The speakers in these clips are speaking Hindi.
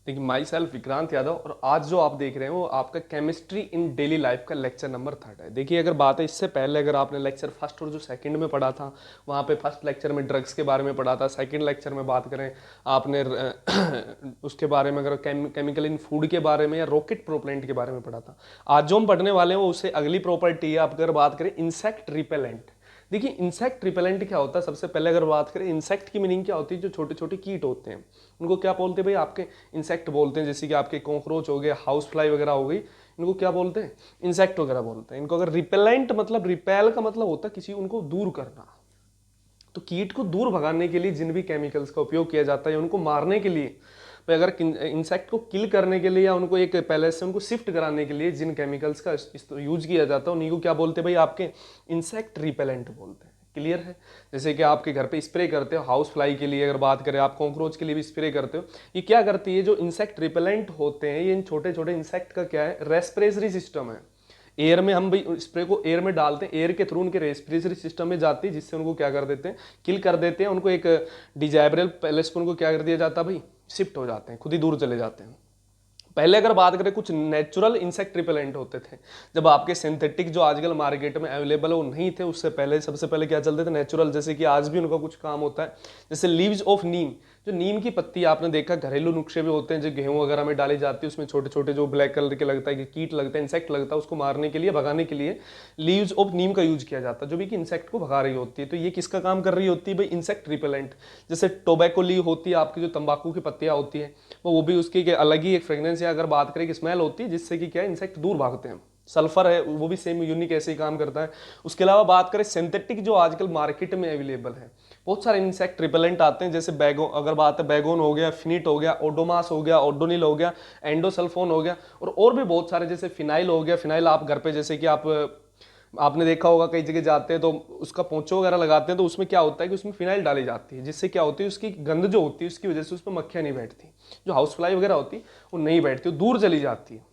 देखिए, माई सेल्फ विक्रांत यादव, और आज जो आप देख रहे हैं वो आपका केमिस्ट्री इन डेली लाइफ का लेक्चर नंबर 3 है। देखिए, अगर बात है इससे पहले अगर आपने लेक्चर फर्स्ट और जो सेकंड में पढ़ा था, वहाँ पे फर्स्ट लेक्चर में ड्रग्स के बारे में पढ़ा था, सेकंड लेक्चर में बात करें आपने उसके बारे में, अगर केमिकल इन फूड के बारे में या रॉकेट प्रोपेलेंट के बारे में पढ़ा था। आज जो हम पढ़ने वाले हैं वो उससे अगली प्रॉपर्टी है। आप अगर बात करें इंसेक्ट रिपेलेंट, देखिए इंसेक्ट रिपेलेंट क्या होता है। सबसे पहले अगर बात करें इंसेक्ट की मीनिंग क्या होती है, जो छोटे छोटे कीट होते हैं उनको क्या बोलते हैं भाई, आपके इंसेक्ट बोलते हैं। जैसे कि आपके कॉकरोच हो गए, हाउस फ्लाई वगैरह हो गई, इनको क्या बोलते हैं, इंसेक्ट वगैरह बोलते हैं इनको। अगर रिपेलेंट मतलब, रिपेल का मतलब होता है किसी, उनको दूर करना। तो कीट को दूर भगाने के लिए जिन भी केमिकल्स का उपयोग किया जाता है, उनको मारने के लिए, भाई अगर इंसेक्ट को किल करने के लिए या उनको एक पहले से उनको शिफ्ट कराने के लिए जिन केमिकल्स का यूज किया जाता है उन्हीं को क्या बोलते हैं भाई, आपके इंसेक्ट रिपेलेंट बोलते हैं। क्लियर है। जैसे कि आपके घर पे स्प्रे करते हो हाउस फ्लाई के लिए, अगर बात करें आप कॉकरोच के लिए भी स्प्रे करते हो। ये क्या करती है, जो इंसेक्ट रिपेलेंट होते हैं, ये इन छोटे छोटे इंसेक्ट का क्या है, रेस्पिरेटरी सिस्टम है। एयर में हम भाई स्प्रे को एयर में डालते हैं, एयर के थ्रू उनके रेस्पिरेटरी सिस्टम में जाती है, जिससे उनको क्या कर देते हैं, किल कर देते हैं। उनको एक डिजाइबरल पैलेस पर उनको क्या कर दिया जाता है भाई, शिफ्ट हो जाते हैं, खुद ही दूर चले जाते हैं। पहले अगर बात करें कुछ नेचुरल इंसेक्ट रिपेलेंट होते थे, जब आपके सिंथेटिक जो आजकल मार्केट में अवेलेबल है वो नहीं थे, उससे पहले सबसे पहले क्या चलते थे, नेचुरल। जैसे कि आज भी उनका कुछ काम होता है, जैसे लीव्स ऑफ नीम, जो नीम की पत्ती आपने देखा, घरेलू नुस्खे भी होते हैं जो गेहूं वगैरह में डाली जाती है, उसमें छोटे छोटे जो ब्लैक कलर के लगता है कि कीट लगता है, इंसेक्ट लगता है, उसको मारने के लिए, भगाने के लिए लीव्स ऑफ नीम का यूज किया जाता है, जो भी कि इंसेक्ट को भगा रही होती है। तो ये किसका काम कर रही होती है भाई, इंसेक्ट रिपेलेंट। जैसे टोबैको लीव होती है आपकी, जो तंबाकू की पत्तियां होती है, वो भी उसकी अलग ही एक फ्रेग्रेंस या अगर बात करें कि स्मेल होती है, जिससे कि क्या है, इंसेक्ट दूर भागते हैं। सल्फर है वो भी सेम यूनिक ऐसे ही काम करता है। उसके अलावा बात करें सिंथेटिक जो आजकल मार्केट में अवेलेबल है, बहुत सारे इंसेक्ट रिपेलेंट आते हैं। जैसे बैगो, अगर बात है बैगोन हो गया, फिनिट हो गया, ओडोमास हो गया, ओडोनिल हो गया, एंडोसल्फोन हो गया, और भी बहुत सारे, जैसे फिनाइल हो गया। फिनाइल आप घर पे, जैसे कि आपने देखा होगा कई जगह जाते हैं तो उसका पोंछो वगैरह लगाते हैं, तो उसमें क्या होता है कि उसमें फिनाइल डाली जाती है, जिससे क्या होती है, उसकी गंध जो होती है उसकी वजह से उस पर मक्खियां नहीं बैठती, जो हाउस फ्लाई वगैरह होती है वो नहीं बैठती, वो दूर चली जाती है।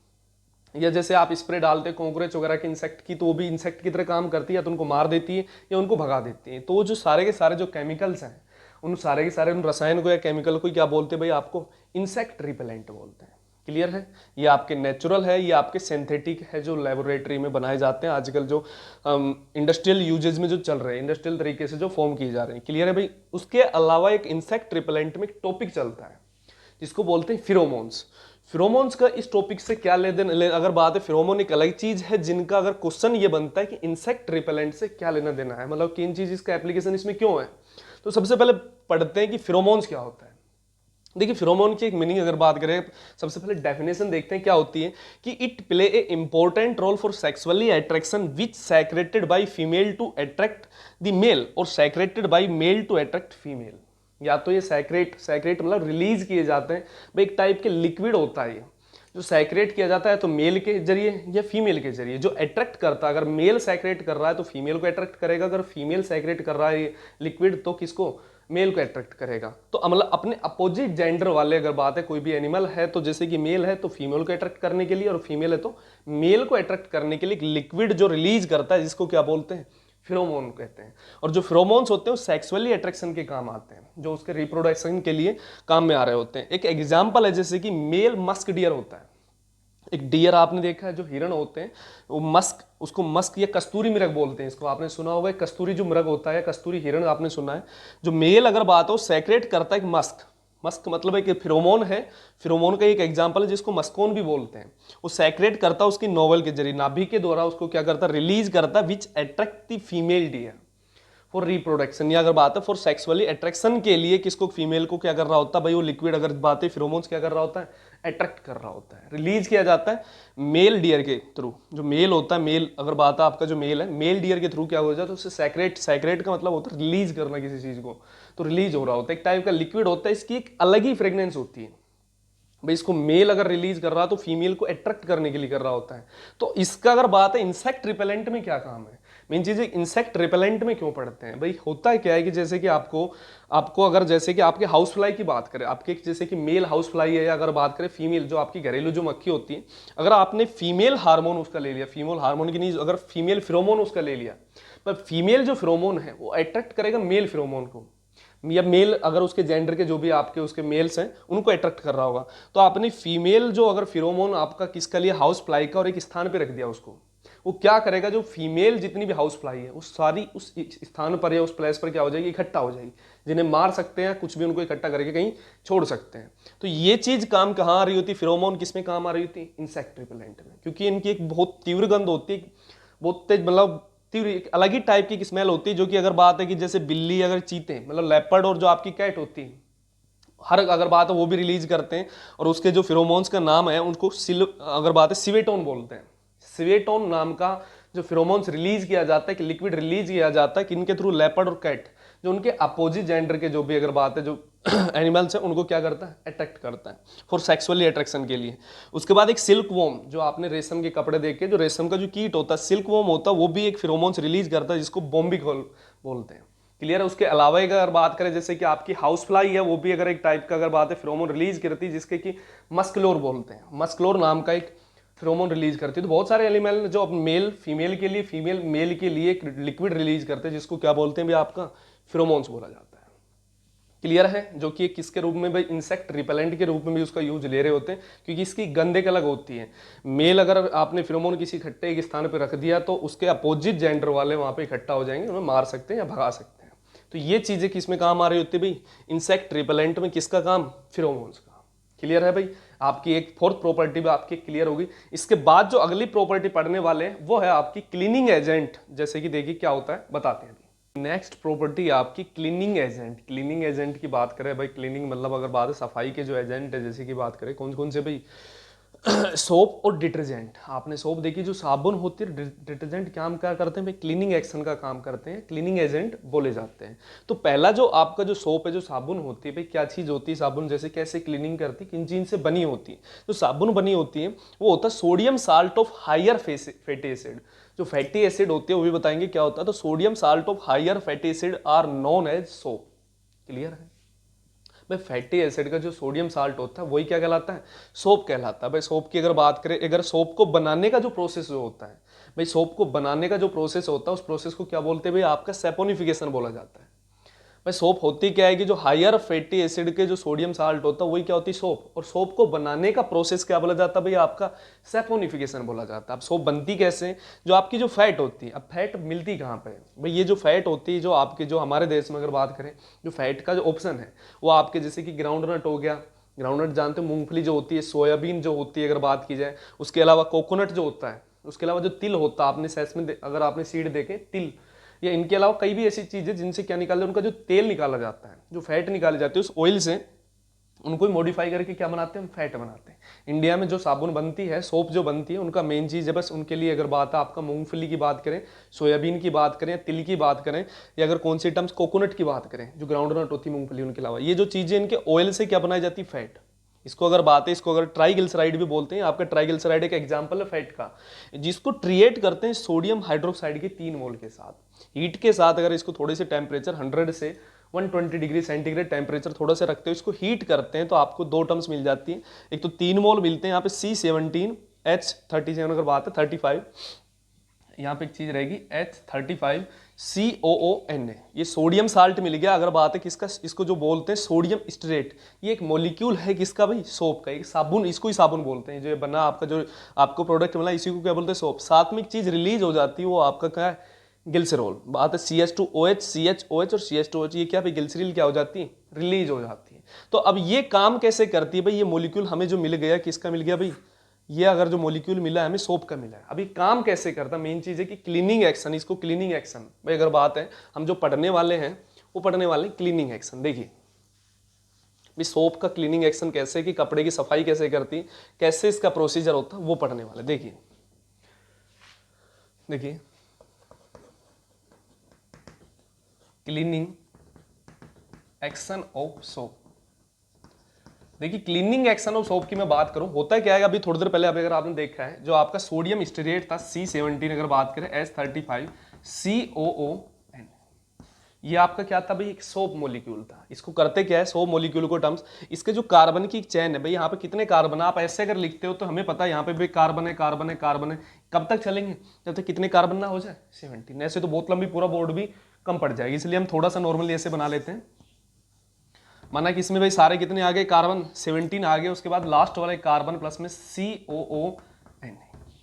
या जैसे आप स्प्रे डालते हैं कॉकरोच वगैरह के इंसेक्ट की, तो वो भी इंसेक्ट की तरह काम करती है, या तो उनको मार देती है या उनको भगा देती है। तो वो जो सारे के सारे जो केमिकल्स हैं, उन सारे के सारे उन रसायन को या केमिकल को क्या बोलते हैं भाई, आपको इंसेक्ट रिपेलेंट बोलते हैं। क्लियर है। ये आपके नेचुरल है, ये आपके सिंथेटिक है, जो लेबोरेटरी में बनाए जाते हैं आजकल, जो इंडस्ट्रियल यूजेज में जो चल रहे हैं, इंडस्ट्रियल तरीके से जो फॉर्म किए जा रहे हैं। क्लियर है भाई। उसके अलावा एक इंसेक्ट रिपेलेंट में एक टॉपिक चलता है जिसको बोलते हैं फिरोमोन्स। फिरोमोन्स का इस टॉपिक से क्या अगर बात है, फिरोमोन एक अलग चीज है जिनका अगर क्वेश्चन ये बनता है कि इंसेक्ट रिपेलेंट से क्या लेना देना है, मतलब किन चीज इसका एप्लीकेशन इसमें क्यों है। तो सबसे पहले पढ़ते हैं कि फिरोमोन्स क्या होता है। देखिए, फिरोमोन की एक मीनिंग अगर बात करें, सबसे पहले डेफिनेशन देखते हैं क्या होती है, कि it play a important role for sexually attraction which secreted by female to attract the male, और secreted by male to attract female. या तो ये सैक्रेट सैक्रेट मतलब रिलीज किए जाते हैं भाई, एक टाइप के लिक्विड होता है ये, जो सैक्रेट किया जाता है तो मेल के जरिए या फीमेल के जरिए, जो अट्रैक्ट करता है। अगर मेल सैक्रेट कर रहा है तो फीमेल को अट्रैक्ट करेगा, अगर फीमेल सैक्रेट कर रहा है ये लिक्विड तो किसको, मेल को अट्रैक्ट करेगा। तो मतलब अपने अपोजिट जेंडर वाले, अगर बात है कोई भी एनिमल है तो जैसे कि मेल है तो फीमेल को अट्रैक्ट करने के लिए, और फीमेल है तो मेल को अट्रैक्ट करने के लिए लिक्विड जो रिलीज करता है, जिसको क्या बोलते हैं, फिरोमोन कहते हैं। और जो फिरोमोन्स होते हैं वो सेक्सुअली अट्रैक्शन के काम आते हैं, जो उसके रिप्रोडक्शन के लिए काम में आ रहे होते हैं। एक एग्जाम्पल है, जैसे कि मेल मस्क डियर होता है। एक डियर आपने देखा है, जो हिरण होते हैं वो मस्क, उसको मस्क या कस्तूरी मृग बोलते हैं, इसको आपने सुना होगा। कस्तूरी जो मृग होता है, कस्तूरी हिरण आपने सुना है। जो मेल अगर बात हो, सेक्रेट करता है एक मस्क। मस्क मतलब एक फिरोमोन है, फिरोमोन का एक एग्जांपल है जिसको मस्कोन भी बोलते हैं। वो सेक्रेट करता है उसकी नोवल के जरिए, नाभि के द्वारा उसको क्या करता है, रिलीज करता है, which attract the female deer for reproduction. या अगर बात है फॉर सेक्सुअली अट्रैक्शन के लिए, किसको, फीमेल को क्या कर रहा होता है भाई, वो लिक्विड, अगर बात है फिरोमोन्स क्या कर रहा होता है, अट्रैक्ट कर रहा होता है, रिलीज किया जाता है मेल डियर के थ्रू। जो मेल होता है, मेल अगर बात है आपका जो मेल है, मेल डियर के थ्रू क्या हो जाता है, तो उससे सैक्रेट, सैक्रेट का मतलब होता है रिलीज करना किसी चीज को, तो रिलीज हो रहा होता है, एक टाइप का लिक्विड होता है, इसकी एक अलग ही फ्रेग्रेंस होती है भाई। इसको मेल अगर रिलीज कर रहा है तो फीमेल को अट्रैक्ट करने के लिए कर रहा होता है। तो इसका अगर बात है इंसेक्ट रिपेलेंट में क्या काम है, मेन चीज है इंसेक्ट रिपेलेंट में क्यों पढ़ते हैं भाई। होता है क्या है कि जैसे कि आपको आपको अगर जैसे कि आपके हाउस फ्लाई की बात करें, आपके जैसे कि मेल हाउस फ्लाई है, या अगर बात करें फीमेल जो आपकी घरेलू जो मक्खी होती है, अगर आपने फीमेल हार्मोन उसका ले लिया, फीमेल हार्मोन की नहीं, अगर फीमेल फिरोमोन उसका ले लिया, पर फीमेल जो फिरोमोन है वो अट्रैक्ट करेगा मेल फिरोमोन को। या मेल अगर उसके जेंडर के जो भी आपके उसके मेल्स हैं उनको अट्रैक्ट कर रहा होगा। तो आपने फीमेल जो अगर फिरोमोन आपका किसका लिए हाउस फ्लाई का और एक स्थान पे रख दिया उसको, वो क्या करेगा, जो फीमेल जितनी भी हाउस फ्लाई है वो सारी उस स्थान पर या उस प्लेस पर क्या हो जाएगी, इकट्ठा हो जाएगी, जिन्हें मार सकते हैं, कुछ भी उनको इकट्ठा करके कहीं छोड़ सकते हैं। तो ये चीज काम कहाँ आ रही होती, फिरोमोन किस में काम आ रही होती, इंसेक्ट रिपेलेंट में, क्योंकि इनकी एक बहुत तीव्र गंध होती है, बहुत तेज, मतलब तीव्र एक अलग ही टाइप की स्मेल होती है, जो कि अगर बात है कि जैसे बिल्ली अगर चीते मतलब लेपर्ड और जो आपकी कैट होती है, हर अगर बात है वो भी रिलीज करते हैं, और उसके जो फिरोमोन्स का नाम है उनको अगर बात है सिवेटोन बोलते हैं। सिवेटोन नाम का जो फिरोमोन्स रिलीज किया जाता है, कि लिक्विड रिलीज किया जाता है किनके थ्रू, लेपर्ड और कैट, जो उनके अपोजिट जेंडर के जो भी अगर बात है जो एनिमल्स है उनको क्या करता है, अट्रैक्ट करता है फॉर सेक्सुअली अट्रैक्शन के लिए। उसके बाद एक सिल्क वॉर्म, जो आपने रेशम के कपड़े देखे, जो रेशम का जो कीट होता है सिल्क वॉर्म होता है, वो भी एक फिरोमोन्स रिलीज करता है जिसको बॉम्बिकॉल बोलते हैं। क्लियर है। उसके अलावा एक अगर बात करें जैसे कि आपकी हाउस फ्लाई है, वो भी अगर एक टाइप का अगर बात है फिरोमोन रिलीज करती है, जिसके कि मस्क्लोर बोलते हैं, मस्क्लोर नाम का एक फिरोमोन रिलीज करती है। तो बहुत सारे एनिमल जो मेल फीमेल के लिए, फीमेल मेल के लिए एक लिक्विड रिलीज करते हैं, जिसको क्या बोलते हैं भी आपका फिरोमोन्स बोला जाता है। क्लियर है। जो कि किसके रूप में भाई, इंसेक्ट रिपेलेंट के रूप में भी उसका यूज ले रहे होते हैं, क्योंकि इसकी गंध एक अलग होती है। मेल अगर आपने फिरोमोन किसी इकट्ठे एक स्थान पर रख दिया तो उसके अपोजिट जेंडर वाले वहां पे इकट्ठा हो जाएंगे, उन्हें मार सकते हैं या भगा सकते हैं। तो ये चीजें किस में काम आ रही होती है भाई, इंसेक्ट रिपेलेंट में किसका काम, फिरोमोन्स का। क्लियर है भाई। आपकी एक फोर्थ प्रॉपर्टी भी आपकी क्लियर होगी। इसके बाद जो अगली प्रॉपर्टी पढ़ने वाले हैं वो है आपकी क्लीनिंग एजेंट। जैसे कि देखिए क्या होता है बताते हैं। नेक्स्ट प्रॉपर्टी आपकी क्लीनिंग एजेंट। क्लीनिंग एजेंट की बात करें भाई, क्लीनिंग मतलब अगर बात है सफाई के जो एजेंट है, जैसे कि बात करें कौन कौन से भाई, सोप और डिटर्जेंट। आपने सोप देखी, जो साबुन होती है, डिटर्जेंट काम क्या करते हैं भाई, क्लीनिंग एक्शन का काम करते हैं, क्लीनिंग एजेंट बोले जाते हैं। तो पहला जो आपका जो सोप है, जो साबुन होती है भाई, क्या चीज होती है साबुन, जैसे कैसे क्लीनिंग करती है, किन चीज से बनी होती है। जो साबुन बनी होती है वो होता है sodium salt of higher fatty acid. जो फैटी एसिड होती है वो भी बताएंगे क्या होता है। तो sodium salt of higher fatty acid are known as soap. Clear है भाई। फैटी एसिड का जो सोडियम साल्ट होता है वही क्या कहलाता है, सोप कहलाता है भाई। सोप की अगर बात करें, अगर सोप को बनाने का जो प्रोसेस जो होता है भाई, सोप को बनाने का जो प्रोसेस होता है उस प्रोसेस को क्या बोलते हैं भाई, आपका सेपोनिफिकेशन बोला जाता है भाई। सोप होती क्या है कि जो हायर फैटी एसिड के जो सोडियम साल्ट होता है वही क्या होती है, सोप। और सोप को बनाने का प्रोसेस क्या बोला जाता है भाई, आपका सेपोनिफिकेशन बोला जाता है। अब सोप बनती कैसे, जो आपकी जो फैट होती है, अब फैट मिलती कहाँ पे भाई, ये जो फैट होती है जो आपके जो हमारे देश में अगर बात करें, जो फैट का जो ऑप्शन है वो आपके जैसे कि ग्राउंडनट हो गया, ग्राउंडनट जानते हो, मूंगफली जो होती है, सोयाबीन जो होती है अगर बात की जाए, उसके अलावा कोकोनट जो होता है, उसके अलावा जो तिल होता है, आपने सेस में अगर आपने सीड देखे तिल, या इनके अलावा कई भी ऐसी चीजें जिनसे क्या निकालते हैं, उनका जो तेल निकाला जाता है, जो फैट निकाली जाती है उस ऑयल से, उनको मॉडिफाई करके क्या बनाते हैं, फैट बनाते हैं। इंडिया में जो साबुन बनती है, सोप जो बनती है, उनका मेन चीज है बस उनके लिए अगर बात है आपका मूंगफली की बात करें, सोयाबीन की बात करें, तिल की बात करें, या अगर कौन सी टर्म्स कोकोनट की बात करें, जो ग्राउंड नट होती है मूंगफली, उनके अलावा ये जो चीजें इनके ऑयल से क्या बनाई जाती है, फैट। इसको अगर बात है, इसको अगर ट्राइग्लिसराइड भी बोलते हैं। आपका ट्राइग्लिसराइड एक एग्जांपल है फैट का, जिसको ट्रिएट करते हैं सोडियम हाइड्रोक्साइड के 3 मोल के साथ, हीट के साथ। अगर इसको थोड़े से टेम्परेचर 100 से 120 डिग्री सेंटीग्रेड टेम्परेचर थोड़ा सा रखते हो, इसको हीट करते हैं, तो आपको 2 टर्म्स मिल जाती है। एक तो 3 मोल मिलते हैं यहाँ पे C17H37 अगर बात है 35, यहाँ पे एक चीज रहेगी H35 COONA, ये सोडियम साल्ट मिल गया। अगर बात है किसका, इसको जो बोलते हैं सोडियम स्ट्रेट, ये एक मॉलिक्यूल है किसका भाई, सोप का, एक साबुन, इसको ही साबुन बोलते हैं। जो ये बना आपका, जो आपको प्रोडक्ट मिला, इसी को क्या बोलते हैं, सोप। साथ में एक चीज रिलीज हो जाती है, वो आपका क्या है, ग्लिसरॉल। बात है CH2OH, CHOH और CH2OH, ये क्या भाई, ग्लिसरील क्या हो जाती है, रिलीज हो जाती है। तो अब ये काम कैसे करती है भाई, ये मॉलिक्यूल हमें जो मिल गया, किसका मिल गया भाई, ये अगर जो मॉलिक्यूल मिला है हमें, सोप का मिला है। अभी काम कैसे करता है, मेन चीज है कि क्लीनिंग एक्शन, इसको क्लीनिंग एक्शन भाई अगर बात है, हम जो पढ़ने वाले हैं वो पढ़ने वाले क्लीनिंग एक्शन। देखिए भाई सोप का क्लीनिंग एक्शन कैसे, कि कपड़े की सफाई कैसे करती, कैसे इसका प्रोसीजर होता है, वो पढ़ने वाले। देखिए देखिए क्लीनिंग एक्शन ऑफ सोप। देखिए क्लीनिंग एक्शन ऑफ सोप की मैं बात करूं, होता है क्या है, अभी थोड़ी देर पहले अगर आपने देखा है, जो आपका सोडियम स्टेरेट था C17, अगर बात करें H35 COON, ये आपका क्या था भाई, एक सोप मॉलिक्यूल था। इसको करते क्या है, सोप मॉलिक्यूल को टर्म्स, इसके जो कार्बन की चेन है भाई, यहाँ पे कितने कार्बन, आप ऐसे अगर लिखते हो तो हमें पता है यहाँ पे भाई कार्बन है, कार्बन है, कार्बन है। कब तक चलेंगे, जब तक कितने कार्बन ना हो जाए 17। ऐसे तो बहुत लंबी पूरा बोर्ड भी कम पड़ जाएगी, इसलिए हम थोड़ा सा नॉर्मली ऐसे बना लेते हैं। माना कि इसमें भाई सारे कितने आ गए, कार्बन 17 आ गए, उसके बाद लास्ट वाला एक कार्बन प्लस में COON,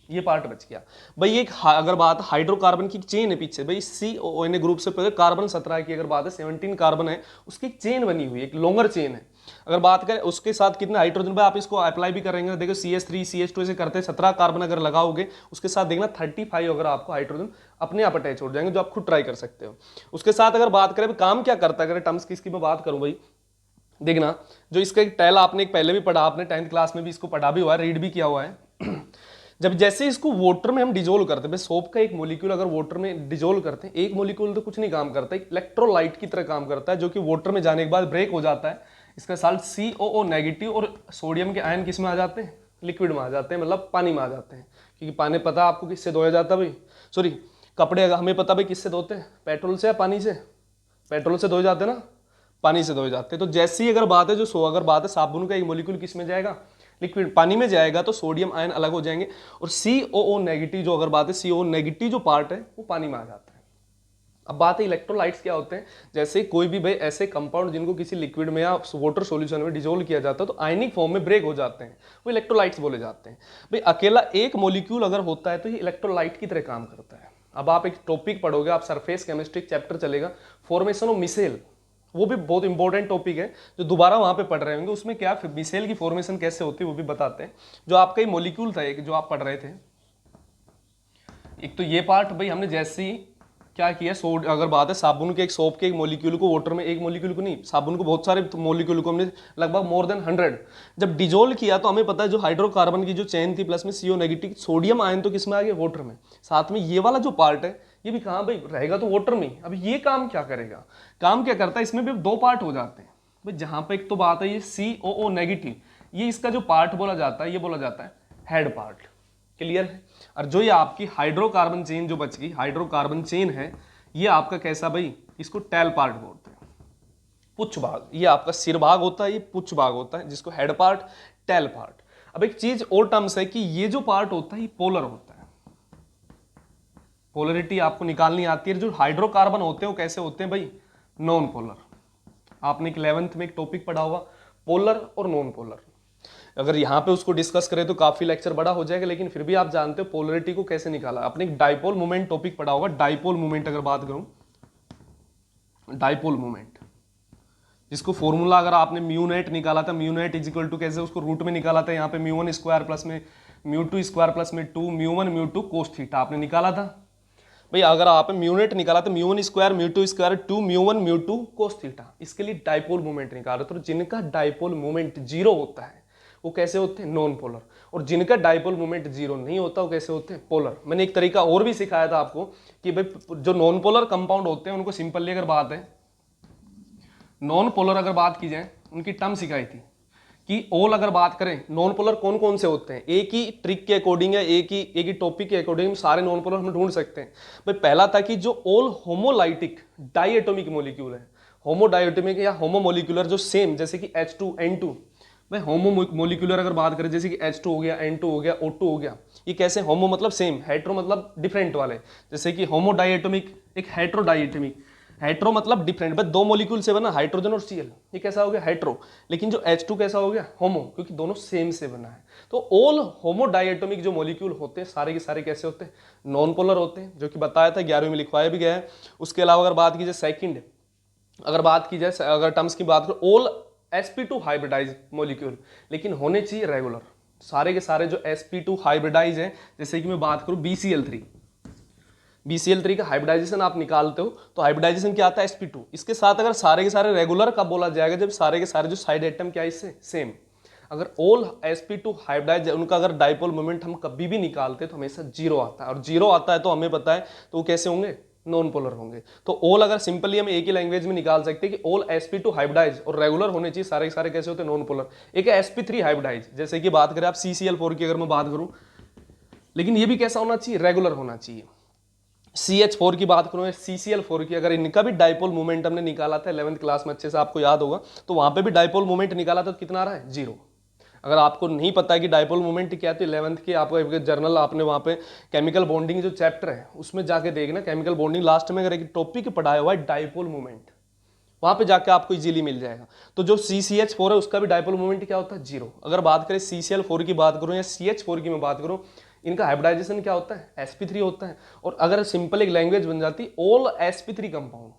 ये पार्ट बच गया भाई। एक अगर बात हाइड्रोकार्बन की चेन है पीछे भाई, COON ग्रुप से पहले कार्बन 17 की अगर बात है, 17 कार्बन है, उसकी एक चेन बनी हुई है, एक लॉन्गर चेन है। अगर बात करें उसके साथ कितने हाइड्रोजन, भाई आप इसको अप्लाई भी करेंगे, देखो CH3 CH2 ऐसे करते 17 कार्बन अगर लगाओगे, उसके साथ देखना 35 अगर आपको हाइड्रोजन अपने आप अटैच हो जाएंगे, जो आप खुद ट्राई कर सकते हो। उसके साथ अगर बात करें काम क्या करता है, अगर टर्म्स की इसकी मैं बात करूं भाई, देखना जो इसका एक टेल आपने एक पहले भी पढ़ा, आपने 10th क्लास में भी इसको पढ़ा भी हुआ है, रीड भी किया हुआ है। जब जैसे इसको वाटर में हम डिजोल्व करते हैं, सोप का एक मोलिक्यूल अगर वाटर में डिजोल्व करते हैं, एक मोलिक्यूल तो कुछ नहीं काम करता, एक इलेक्ट्रोलाइट की तरह काम करता है, जो कि वाटर में जाने के बाद ब्रेक हो जाता है। इसका साल्ट COO नेगेटिव और सोडियम के आयन किस में आ जाते हैं, लिक्विड में आ जाते हैं, मतलब पानी में आ जाते हैं। क्योंकि पानी पता आपको किससे धोया जाता है भाई, सॉरी कपड़े हमें पता भाई किससे धोते हैं, पेट्रोल से या पानी से, पेट्रोल से धोए जाते हैं ना, पानी से धोए जाते हैं। तो जैसी अगर बात है अगर बात है साबुन का एक मोलिक्यूल किस में जाएगा, लिक्विड पानी में जाएगा, तो सोडियम आयन अलग हो जाएंगे, और COO नेगेटिव जो अगर बात है COO नेगेटिव जो पार्ट है वो पानी में आ जाता है। अब बात है इलेक्ट्रोलाइट्स क्या होते हैं, जैसे कोई भी भाई ऐसे कंपाउंड जिनको किसी लिक्विड में या वाटर सॉल्यूशन में डिजोल्व किया जाता है तो आयनिक फॉर्म में ब्रेक हो जाते हैं, वो इलेक्ट्रोलाइट्स बोले जाते हैं। भाई अकेला एक मॉलिक्यूल अगर होता है तो ये इलेक्ट्रोलाइट की तरह काम करता है। अब आप एक टॉपिक पढ़ोगे, आप सरफेस केमिस्ट्री चैप्टर चलेगा, फॉर्मेशन ऑफ मिसेल, वो भी बहुत इंपॉर्टेंट टॉपिक है जो दोबारा वहां पे पढ़ रहे होंगे, उसमें क्या मिसेल की फॉर्मेशन कैसे होती है वो भी बताते हैं। जो आपका ये मॉलिक्यूल था एक जो आप पढ़ रहे थे, एक तो ये पार्ट भाई हमने जैसे ही क्या किया, अगर बात है साबुन के एक सोप के एक मॉलिक्यूल को वाटर में, एक मॉलिक्यूल को नहीं, साबुन को बहुत सारे मॉलिक्यूल को हमने लगभग मोर देन 100 जब डिजोल्व किया, तो हमें पता है जो हाइड्रोकार्बन की जो चेन थी प्लस में CO नेगेटिव, सोडियम आयन तो किस में आ गया, वाटर में, साथ में ये वाला जो पार्ट है ये भी कहाँ भाई रहेगा, तो वाटर में। अब ये काम क्या करेगा, काम क्या करता है, इसमें भी दो पार्ट हो जाते हैं भाई। जहां पर एक तो बात है ये COO नेगेटिव, ये इसका जो पार्ट बोला जाता है ये बोला जाता है हेड पार्ट, क्लियर है। और जो ये आपकी हाइड्रोकार्बन चेन जो बच गई, हाइड्रोकार्बन चेन है, ये आपका कैसा भाई, इसको टेल पार्ट बोलते हैं, पुच्छ भाग, ये आपका सिर भाग होता है, ये पुच्छ भाग होता है, जिसको हेड पार्ट, टेल पार्ट। अब एक चीज और टर्म्स है कि ये जो पार्ट होता है ये पोलर होता है, पोलरिटी आपको निकालनी आती है। जो हाइड्रोकार्बन होते हैं वो कैसे होते हैं भाई, नॉन पोलर। आपने 11th में एक टॉपिक पढ़ा हुआ पोलर और नॉन पोलर, अगर यहाँ पे उसको डिस्कस करें तो काफी लेक्चर बड़ा हो जाएगा, लेकिन फिर भी आप जानते हो पोलरिटी को कैसे निकाला। आपने एक डाइपोल मोमेंट टॉपिक पढ़ा होगा, डाइपोल मोमेंट अगर बात करूं, डाइपोल मोमेंट जिसको फॉर्मूला अगर आपने म्यू नेट निकाला था, mu net is equal to कैसे उसको रूट में निकाला था, यहाँ पे μ1 स्क्वायर प्लस में μ2 स्क्वायर प्लस में 2 μ1 μ2 कोस थीटा आपने निकाला था भाई। अगर आप म्यू नेट निकाला तो μ1 स्क्वायर μ2 स्क्वायर 2 μ1 μ2 कोस थीटा, इसके लिए डाइपोल मोमेंट निकाला। तो जिनका डाइपोल मोमेंट जीरो होता है वो कैसे होते हैं, नॉन पोलर, और जिनका डाइपोल मोमेंट जीरो नहीं होता वो कैसे होते हैं, पोलर। मैंने एक तरीका और भी सिखाया था आपको कि भाई जो नॉन पोलर कंपाउंड होते हैं उनको सिंपली अगर बात है नॉन पोलर अगर बात की जाए, उनकी टर्म सिखाई थी कि ऑल अगर बात करें नॉन पोलर कौन कौन से होते हैं, एक ही ट्रिक के अकॉर्डिंग या एक ही टॉपिक के अकॉर्डिंग सारे नॉन पोलर हम ढूंढ सकते हैं भाई। पहला था कि जो ऑल होमोलाइटिक डाइएटोमिक मॉलिक्यूल है, होमोडाइएटोमिक या होमोमोलिकुलर जो सेम, जैसे कि H2N2 भाई, होमो मोलिकुलर अगर बात करें जैसे कि H2 हो गया, N2 हो गया, O2 हो गया, ये कैसे, होमो मतलब सेम, हेट्रो मतलब डिफरेंट वाले, जैसे कि होमो डाइएटोमिक एक हेट्रो डाइएटोमिक, हेट्रो मतलब डिफरेंट, बस दो मॉलिक्यूल से बना हाइड्रोजन और Cl, ये कैसा हो गया हेट्रो। लेकिन जो H2 कैसा हो गया होमो, क्योंकि दोनों सेम से बना है। तो ऑल होमो डाइएटोमिक जो मॉलिक्यूल होते हैं सारे के सारे कैसे होते हैं, नॉन पोलर होते हैं, जो कि बताया था 11वीं में लिखवाया भी गया है। उसके अलावा अगर बात की जाए सेकंड, अगर बात की जाए अगर टर्म्स की बात करें, ऑल sp2 हाइब्रिडाइज मॉलिक्यूल, लेकिन होने चाहिए रेगुलर, सारे के सारे जो sp2 हाइब्रिडाइज है, जैसे कि मैं बात करूं BCl3 का हाइब्रिडाइजेशन आप निकालते हो तो हाइब्रिडाइजेशन क्या आता है sp2, इसके साथ अगर सारे के सारे रेगुलर कब बोला जाएगा, जब सारे के सारे जो साइड एटम क्या है इससे सेम। अगर ऑल sp2 हाइब्रिडाइज उनका अगर डाइपोल मोमेंट हम कभी भी निकालते तो हमेशा जीरो आता है, और जीरो आता है तो हमें पता है तो वो कैसे होंगे, नॉन पोलर होंगे। तो ऑल अगर सिंपली हम एक ही लैंग्वेज में निकाल सकते हैं कि ऑल sp2 हाइब्रिडाइज और रेगुलर होने चाहिए, सारे के सारे कैसे होते हैं, नॉन पोलर। एक है sp3 हाइब्रिडाइज, जैसे कि बात करें आप CCl4 की अगर मैं बात करूं, लेकिन ये भी कैसा होना चाहिए, रेगुलर होना चाहिए। CH4 की बात करूं, CCl4 की, अगर इनका भी डाइपोल मोमेंट हमने निकाला था 11th क्लास में, अच्छे से आपको याद होगा, तो वहां पे भी डाइपोल मोमेंट निकाला था तो कितना आ रहा है, जीरो। अगर आपको नहीं पता है कि डाइपोल मोमेंट क्या है तो 11th के आपको जर्नल आपने वहाँ पे केमिकल बॉन्डिंग जो चैप्टर है उसमें जाके देखना, केमिकल बॉन्डिंग लास्ट में अगर एक टॉपिक पढ़ाया हुआ है डाइपोल मोमेंट, वहां पे जाके आपको इजीली मिल जाएगा। तो जो CCH4 है उसका भी डायपोल मोमेंट क्या होता है, 0। अगर बात करें CCl4 की बात करूं या CH4 की मैं बात करूं, इनका हाइब्रिडाइजेशन क्या होता है, sp3 होता है। और अगर सिंपल एक लैंग्वेज बन जाती, all sp3 compound,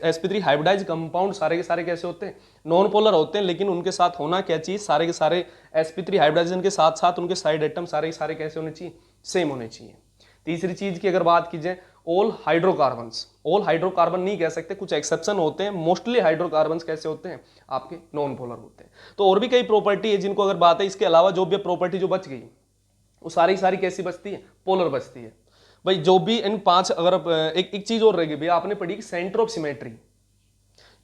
sp3 hybridise compound सारे के सारे कैसे होते हैं, नॉन पोलर होते हैं। लेकिन उनके साथ होना क्या चीज, सारे के सारे sp3 हाइब्रिडाइजेशन के साथ साथ उनके साइड एटम सारे के सारे कैसे होने चाहिए, सेम होने चाहिए। तीसरी चीज की अगर बात की जाए, ऑल हाइड्रोकार्बन्स, ऑल हाइड्रोकार्बन नहीं कह सकते, कुछ एक्सेप्शन होते हैं। मोस्टली हाइड्रोकार्बन्स कैसे होते हैं, आपके नॉन पोलर होते हैं। तो और भी कई प्रॉपर्टी है जिनको अगर बात है, इसके अलावा जो भी प्रॉपर्टी जो बच गई वो सारी सारी कैसी बचती है, पोलर बचती है। भाई जो भी इन 5 अगर एक चीज और रहेगी भैया, आपने पढ़ी कि सेंटर ऑफ सिमेट्री,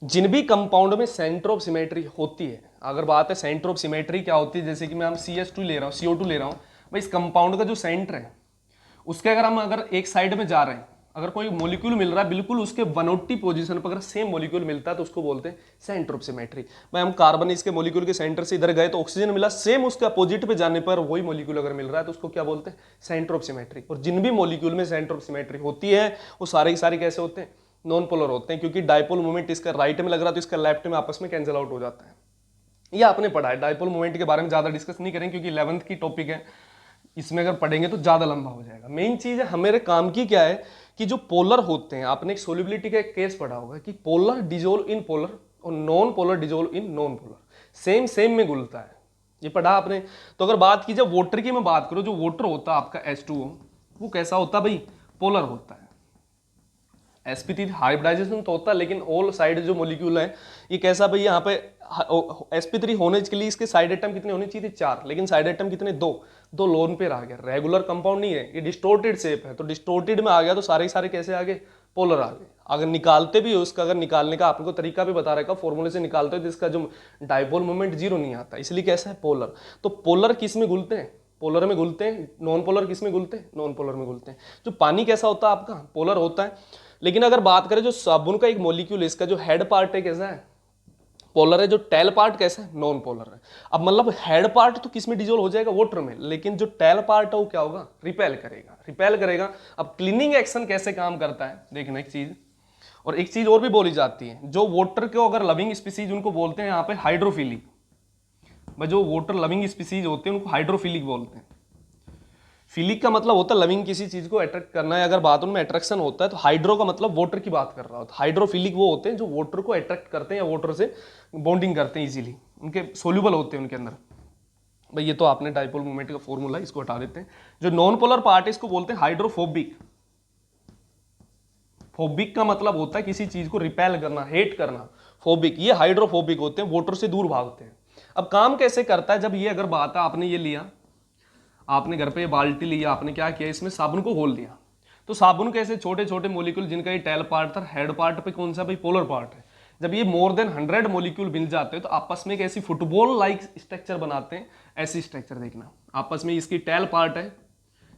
जिन भी कंपाउंड में सेंटर ऑफ सिमेट्री होती है, अगर बात है सेंटर ऑफ सिमेट्री क्या होती है, जैसे कि मैं हम CH2 ले रहा हूँ, CO2 ले रहा हूँ, भाई इस कंपाउंड का जो सेंटर है उसके अगर हम अगर एक साइड में जा रहे हैं, अगर कोई मॉलिक्यूल मिल रहा है बिल्कुल उसके 180 पोजीशन पर अगर सेम मॉलिक्यूल मिलता है तो उसको बोलते हैं सेंटर ऑफ सिमेट्री। भाई हम कार्बन इसके मॉलिक्यूल के सेंटर से इधर गए तो ऑक्सीजन मिला, सेम उसके अपोजिट पे जाने पर वही मॉलिक्यूल अगर मिल रहा है तो उसको क्या बोलते हैं, सेंटर ऑफ सिमेट्री। और जिन भी मॉलिक्यूल में सेंटर ऑफ सिमेट्री होती है वो सारे के सारे कैसे होते हैं, नॉन पोलर होते हैं। क्योंकि डायपोल मोमेंट इसका राइट में लग रहा है तो इसका लेफ्ट में आपस में कैंसिल आउट हो जाता है। ये आपने पढ़ा है, डायपोल मोमेंट के बारे में ज्यादा डिस्कस नहीं करेंगे क्योंकि 11th की टॉपिक है, इसमें अगर पढ़ेंगे तो ज्यादा लंबा हो जाएगा। मेन चीज है हमारे काम की क्या है कि जो पोलर होते हैं, आपने एक सोल्युबिलिटी का एक केस पढ़ा होगा कि पोलर डिजोल्व इन पोलर और non polar dissolve in non polar, same same में घुलता है, ये पढ़ा आपने। तो अगर बात की जाए वाटर की मैं बात करूं, जो वाटर होता है आपका H2O वो कैसा होता है भाई, पोलर होता है। sp3 हाइब्रिडाइजेशन तो होता है लेकिन ऑल साइड जो मॉलिक्यूल है ये कैसा भाई, यहाँ पे sp3 होने के लिए इसके साइड एटम कितने होने चाहिए थे, 4, लेकिन साइड एटम कितने, 2 लोन पेयर आ गया। रेगुलर कंपाउंड नहीं है ये, डिस्टोर्टेड शेप है, तो डिस्टोर्टेड में आ गया तो सारे सारे कैसे आ गए, पोलर आ गए। अगर निकालते भी हो उसका, अगर निकालने का आपको तरीका भी बता रखा, फॉर्मूले से निकालते हो तो इसका जो डायपोल मोमेंट 0 नहीं आता, इसलिए कैसा है, पोलर। तो पोलर किस में घुलते हैं, पोलर में घुलते हैं। नॉन पोलर किस में घुलते हैं, नॉन पोलर में घुलते हैं। जो पानी कैसा होता है आपका, पोलर होता है। लेकिन अगर बात करें जो साबुन का एक मॉलिक्यूल है, इसका जो हेड पार्ट है कैसा है, पोलर है। जो टेल पार्ट कैसा है, नॉन पोलर है। अब मतलब हेड पार्ट तो किस में डिजोल्व हो जाएगा, वाटर में, लेकिन जो टेल पार्ट है वो क्या होगा, रिपेल करेगा, रिपेल करेगा। अब क्लीनिंग एक्शन कैसे काम करता है देखना एक चीज, और एक चीज और भी बोली जाती है, जो वाटर को अगर लविंग स्पीसीज उनको बोलते हैं यहाँ पे हाइड्रोफिलिक। जो वाटर लविंग स्पीसीज होते हैं उनको हाइड्रोफिलिक बोलते हैं। फिलिक का मतलब होता है लविंग, किसी चीज को अट्रैक्ट करना है। अगर बात उनमें अट्रैक्शन होता है तो हाइड्रो का मतलब वाटर की बात कर रहा होता है। हाइड्रोफिलिक वो होते हैं जो वाटर को अट्रैक्ट करते हैं या वाटर से बॉन्डिंग करते हैं इजीली, उनके सोल्यूबल होते हैं उनके अंदर। भाई ये तो आपने डायपोल मोमेंट का फॉर्मूला, इसको हटा देते हैं। जो नॉन पोलर पार्ट है इसको बोलते हैं हाइड्रोफोबिक। फोबिक का मतलब होता है किसी चीज को रिपेल करना, हेट करना, फोबिक। ये हाइड्रोफोबिक होते हैं, वाटर से दूर भागते हैं। अब काम कैसे करता है, जब ये अगर बात है आपने ये लिया, आपने घर पे ये बाल्टी लिया, आपने क्या किया, इसमें साबुन को घोल दिया, तो साबुन के ऐसे छोटे छोटे मॉलिक्यूल जिनका ये टेल पार्ट था, हेड पार्ट पे कौन सा भाई, पोलर पार्ट है। जब ये मोर देन 100 मॉलिक्यूल मिल जाते हैं तो आपस में एक ऐसी फुटबॉल लाइक स्ट्रक्चर बनाते हैं। ऐसी स्ट्रक्चर देखना, आपस में इसकी टेल पार्ट है,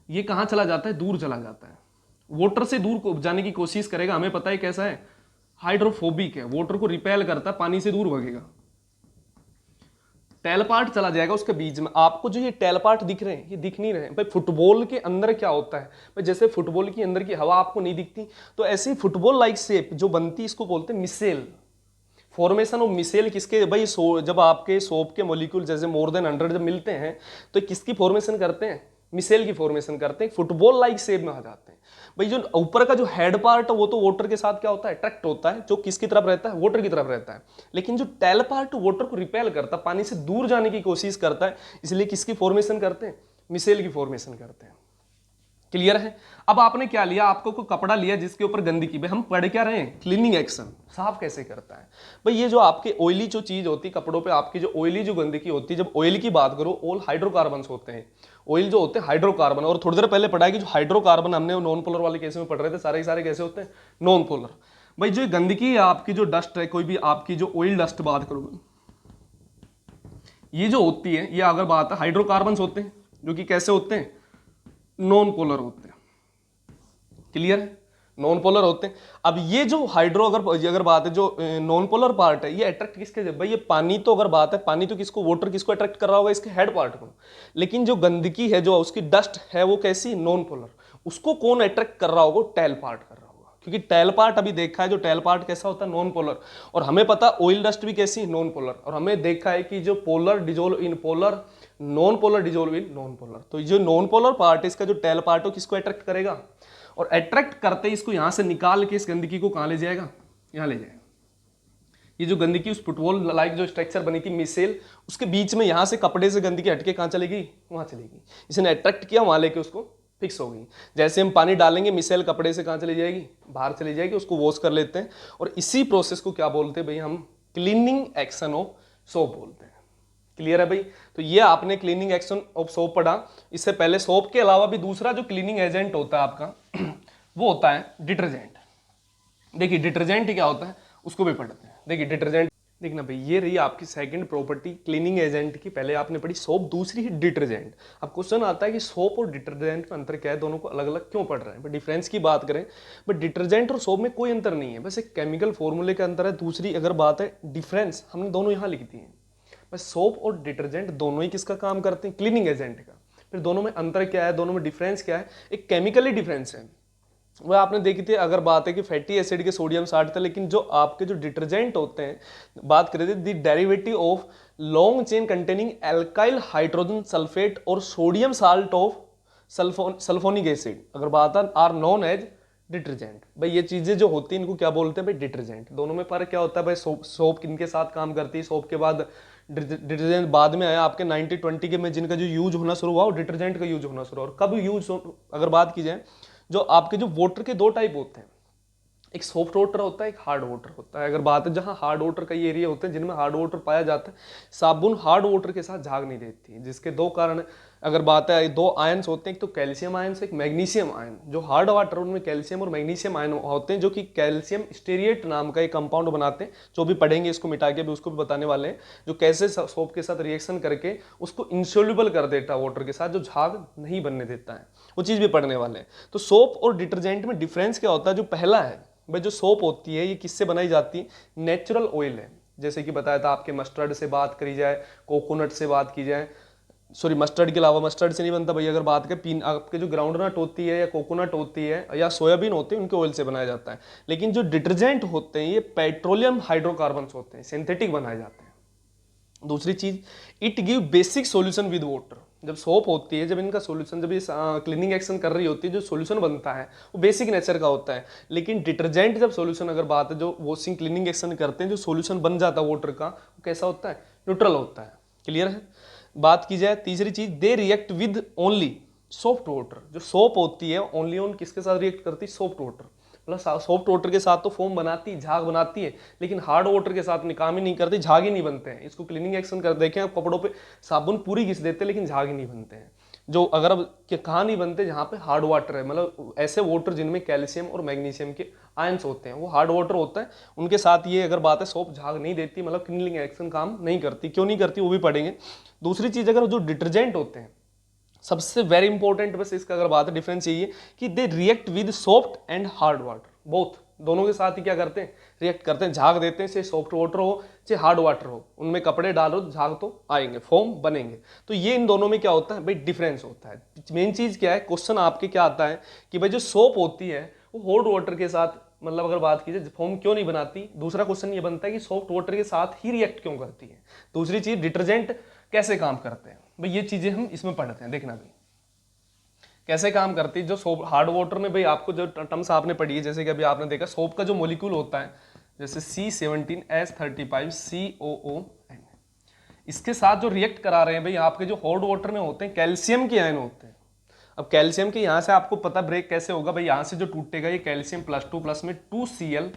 ये कहाँ चला जाता है, दूर चला जाता है, वाटर से दूर जाने की कोशिश करेगा। हमें पता है कैसा है, हाइड्रोफोबिक है, वाटर को रिपेल करता है, पानी से दूर भागेगा। टेल पार्ट चला जाएगा उसके बीच में। आपको जो ये टेल पार्ट दिख रहे हैं ये दिख नहीं रहे हैं भाई। फुटबॉल के अंदर क्या होता है भाई, जैसे फुटबॉल के अंदर की हवा आपको नहीं दिखती, तो ऐसी फुटबॉल लाइक शेप जो बनती है इसको बोलते हैं मिसेल। फॉर्मेशन ऑफ मिसेल किसके भाई, जब आपके सोप के मॉलिक्यूल जैसे मोर देन 100 जब मिलते हैं तो किसकी फॉर्मेशन करते हैं, मिसेल की फॉर्मेशन करते हैं, फुटबॉल लाइक शेप में आ जाते हैं। भाई जो ऊपर का जो हेड पार्ट है वो तो वाटर के साथ क्या होता है, अट्रैक्ट होता है, जो किसकी तरफ रहता है, वाटर की तरफ रहता है। लेकिन जो टेल पार्ट वाटर को रिपेल करता है, पानी से दूर जाने की कोशिश करता है, इसलिए किसकी फॉर्मेशन करते हैं, मिसेल की फॉर्मेशन करते हैं। क्लियर है। अब आपने क्या लिया, आपको कोई कपड़ा लिया जिसके ऊपर गंदगी, भाई हम पढ़ क्या रहे हैं, क्लीनिंग एक्शन, साफ कैसे करता है। भाई ये जो आपके ऑयली जो चीज होती है कपड़ों पे, आपकी जो ऑयली जो गंदगी होती है, जब ऑयल की बात करो, ऑल हाइड्रोकार्बन होते हैं, ऑयल जो होते हैं हाइड्रोकार्बन। और थोड़ी देर पहले पढ़ा है कि जो हाइड्रोकार्बन हमने नॉन पोलर वाले केस में पढ़ रहे थे, सारे सारे कैसे होते हैं, नॉन पोलर। भाई जो गंदगी है आपकी, जो डस्ट है, कोई भी आपकी जो ऑयल डस्ट बात करोगे, ये जो होती है, ये अगर बात है हाइड्रोकार्बन होते हैं जो कि कैसे होते हैं, नॉन पोलर होते हैं। क्लियर है, नॉन पोलर होते हैं। अब ये जो हाइड्रो अगर बात है, जो नॉन पोलर पार्ट है, ये अट्रैक्ट किसके, भाई ये पानी तो अगर बात है, पानी तो किसको, वाटर किसको अट्रैक्ट कर रहा होगा, इसके हेड पार्ट को। लेकिन जो गंदगी है, जो उसकी डस्ट है, वो कैसी, नॉन पोलर, उसको कौन अट्रैक्ट कर रहा होगा, टेल पार्ट कर रहा होगा। क्योंकि टेल पार्ट अभी देखा है, जो टेल पार्ट कैसा होता है, नॉन पोलर, और हमें पता ऑयल डस्ट भी कैसी, नॉन पोलर, और हमें देखा है कि जो polar dissolve in polar, non polar dissolve in non polar. तो जो नॉन पोलर पार्ट है इसका जो टेल पार्ट हो किसको अट्रैक्ट करेगा, और अट्रैक्ट करते ही इसको यहां से निकाल के इस गंदगी को कहां ले जाएगा, यहां ले जाएगा। ये जो गंदगी उस फुटबॉल लाइक जो स्ट्रक्चर बनी थी मिसेल, उसके बीच में यहां से कपड़े से गंदगी हटके कहां चलेगी, वहां चलेगी। इसने अट्रैक्ट किया, वहां लेके उसको फिक्स हो गई। जैसे हम पानी डालेंगे मिसेल कपड़े से कहां चली जाएगी, बाहर चली जाएगी, उसको वॉश कर लेते हैं, और इसी प्रोसेस को क्या बोलते हैं भाई, हम क्लीनिंग एक्शन ऑफ सोप बोलते हैं। क्लियर है भाई। तो ये आपने क्लीनिंग एक्शन ऑफ सोप पढ़ा। इससे पहले सोप के अलावा भी दूसरा जो क्लीनिंग एजेंट होता है आपका वो होता है डिटर्जेंट। देखिए डिटर्जेंट क्या होता है उसको भी पढ़ते हैं। देखिए डिटर्जेंट, देखना भाई ये रही आपकी सेकंड प्रॉपर्टी क्लीनिंग एजेंट की। पहले आपने पढ़ी सोप, दूसरी है डिटर्जेंट। अब क्वेश्चन आता है कि सोप और डिटर्जेंट में अंतर क्या है, दोनों को अलग अलग क्यों पढ़ रहे हैं। बट डिफरेंस की बात करें, बट डिटर्जेंट और सोप में कोई अंतर नहीं है, बस एक केमिकल फॉर्मूले का अंतर है। दूसरी अगर बात है डिफरेंस, हमने दोनों यहाँ लिख दी है। बस सोप और डिटर्जेंट दोनों ही किसका काम करते हैं, क्लीनिंग एजेंट का। फिर दोनों में अंतर क्या है, दोनों में डिफरेंस क्या है, एक केमिकली डिफरेंस है। वह आपने देखी थी, अगर बात है कि फैटी एसिड के सोडियम 60 थे, लेकिन जो आपके जो डिटर्जेंट होते हैं, बात करें थे the derivative of long chain containing alkyl hydrogen sulphate और sodium salt of sulphonic acid, अगर बात है आर नोन एज डिटर्जेंट। भाई ये चीजें जो होती हैं इनको क्या बोलते हैं भाई, डिटर्जेंट। दोनों में फर्क क्या होता है भाई, सोप किनके साथ काम करती है, सोप के बाद डिटर्जेंट बाद में आया आपके 90-20 के में, जिनका जो यूज होना शुरू हुआ वो डिटर्जेंट का यूज होना शुरू हुआ। और कब यूज, अगर बात की जाए, जो आपके जो वाटर के दो टाइप होते हैं, एक सॉफ्ट वाटर होता है, एक हार्ड वाटर होता है। अगर बात है जहां हार्ड वाटर का ये एरिया होते हैं जिनमें हार्ड वाटर पाया जाता है, साबुन हार्ड वाटर के साथ झाग नहीं देती, जिसके दो कारण, अगर बात है दो आयंस होते हैं, एक तो कैल्शियम आयंस, एक मैग्नीशियम आयन। जो हार्ड वाटर उनमें कैल्शियम और मैग्नीशियम आयन होते हैं, जो कि कैल्शियम स्टेरिएट नाम का एक कंपाउंड बनाते हैं, जो भी पढ़ेंगे इसको मिटा के भी उसको भी बताने वाले हैं, जो कैसे सोप के साथ रिएक्शन करके उसको इंसोल्यूबल कर देता है वाटर के साथ, जो झाग नहीं बनने देता है, वो चीज़ भी पढ़ने वाले हैं। तो सोप और डिटर्जेंट में डिफरेंस क्या होता है, जो पहला है भाई, जो सोप होती है ये किससे बनाई जाती है, नेचुरल ऑयल है। जैसे कि बताया था आपके मस्टर्ड से बात करी जाए, कोकोनट से बात की जाए, सॉरी मस्टर्ड के अलावा, मस्टर्ड से नहीं बनता भाई, अगर बात करें आपके जो ग्राउंडनट होती है या कोकोनट होती है या सोयाबीन होती है, उनके ऑयल से बनाया जाता है। लेकिन जो डिटर्जेंट होते हैं ये पेट्रोलियम हाइड्रोकार्बन्स होते हैं, सिंथेटिक बनाए जाते हैं। दूसरी चीज, it give basic solution with water. जब सोप होती है, जब इनका सॉल्यूशन, जब ये क्लीनिंग एक्शन कर रही होती है, जो सॉल्यूशन बनता है वो बेसिक नेचर का होता है। लेकिन डिटर्जेंट जब सॉल्यूशन, अगर बात है जो वॉशिंग क्लीनिंग एक्शन करते हैं, जो सॉल्यूशन बन जाता है वाटर का, वो कैसा होता है, न्यूट्रल होता है। क्लियर है। बात की जाए तीसरी चीज, they react with only soft water. जो सोप होती है ओनली ऑन किसके साथ रिएक्ट करती है, सॉफ्ट वाटर। मतलब सॉफ्ट वाटर के साथ तो फोम बनाती, झाग बनाती है, लेकिन हार्ड वाटर के साथ काम ही नहीं करती, झाग ही नहीं बनते हैं। इसको क्लीनिंग एक्शन कर देखें आप, कपड़ों पे साबुन पूरी घिस देते हैं लेकिन झाग ही नहीं बनते हैं। जो अगर अब कहाँ नहीं बनते, जहाँ पे हार्ड वाटर है, मतलब ऐसे वाटर जिनमें कैल्शियम और मैग्नीशियम के आयंस होते हैं, वो हार्ड वाटर होता है, उनके साथ ये अगर बात है सोप झाग नहीं देती, मतलब क्लीनिंग एक्शन काम नहीं करती। क्यों नहीं करती वो भी पढ़ेंगे। दूसरी चीज, अगर जो डिटर्जेंट होते हैं, सबसे वेरी इंपॉर्टेंट बस इसका अगर बात है, डिफरेंस यही है कि they react with soft and hard water, both, दोनों के साथ ही क्या करते हैं, रिएक्ट करते हैं, झाग देते हैं। चाहे सॉफ्ट वाटर हो चाहे हार्ड वाटर हो, उनमें कपड़े डालो झाग तो आएंगे, फोम बनेंगे। तो ये इन दोनों में क्या होता है भाई, डिफरेंस होता है। मेन चीज क्या है, क्वेश्चन आपके क्या आता है कि भाई जो सोप होती है वो हॉट वाटर के साथ, मतलब अगर बात की जाए फोम क्यों नहीं बनाती। दूसरा क्वेश्चन ये बनता है कि सॉफ्ट वाटर के साथ ही रिएक्ट क्यों करती है। दूसरी चीज, डिटर्जेंट कैसे काम करते हैं भाई, ये चीजें हम इसमें पढ़ते हैं। देखना भाई कैसे काम करती है। जो सोप हार्ड वाटर में भाई आपको जो टर्म्स आपने पढ़ी है, जैसे कि अभी आपने देखा सोप का जो मॉलिक्यूल होता है, जैसे C17H35COO, इसके साथ जो रिएक्ट करा रहे हैं भाई आपके जो हॉट वाटर में होते हैं, कैल्शियम के आयन होते हैं। अब कैल्शियम के यहाँ से आपको पता ब्रेक कैसे होगा भाई, यहाँ से जो टूटेगा ये कैल्शियम +2 प्लस में 2Cl-।